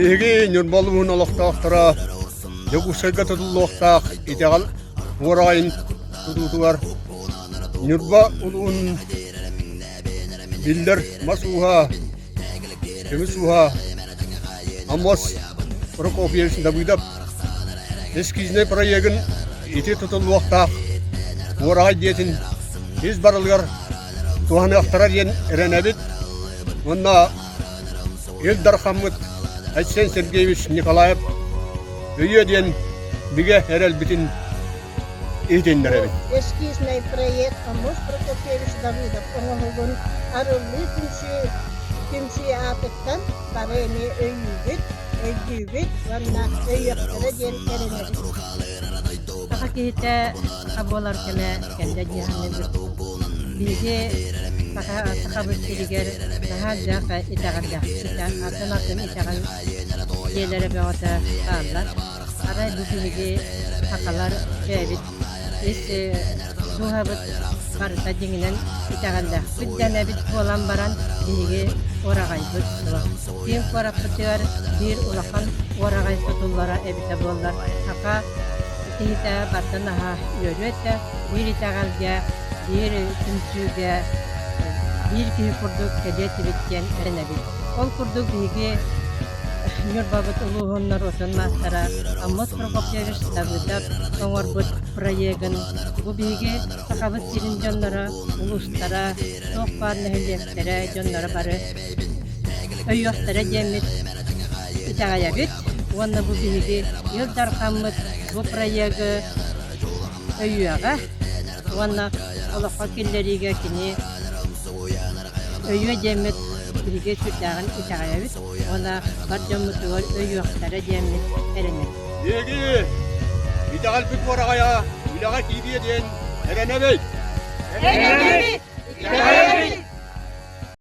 Begi nürbalıbın alaqtaqtıra, yokusayga tutulluqtaq, iteğal uğrayın tututular. Nürba uluğun bildir masuha, temisuha, Amos Prokofyevich Davidov eskizne proyegin ite tutulluqtaq, uğray diyetin biz barılgar tuhanı aqtara diyen erenebit. Onda Eldar Hamid Aysen Sergeyevich Nikolayev öyle diyen bige herel bütün eğitimler evet. Eskizne proyekt Amos Prokofyevich Davidov onuğun arılı kimşi atıktan bareni öydübüt valla öyyaklara diyen erenebit. Hakikate abolar kene kende cihannedir. Bilgi sahabı siriger daha da itagarda atın itagar yerlere bağıta ağırlar. Aray bu bilgi hakalar şehit is suhabı barıta cinginen itagarda biddene bit olan baran bilgi oragay bıtsıla. Kim korak bıtıyor bir ulakan oragay tutullara ebite bollar. Haka Ita batanaha yörüette bir itagalga bir tümsüge bir kihi kurduk kedet bitken erenebi. Ol kurduk bigi Nurbabat uluğunlar osun mastara Amos Prokofyevich Davidov oңорбут proyegin bu bigi sahabıt sirin jonlara ulustara toqbar nehilletlere jonlara barı öyyöktara jemmit itagayabit. Onda bu bigi Eldar Hamid bu proyegi öyyüaga onda ola fakirleriga kini öyyü jemmet bilge sütagın itagayabit onda barjammutugar öyyüaktara jemmet erenet. Begi itagal bit boragaya ilaga kidiye diyen erenebit. Erenebit!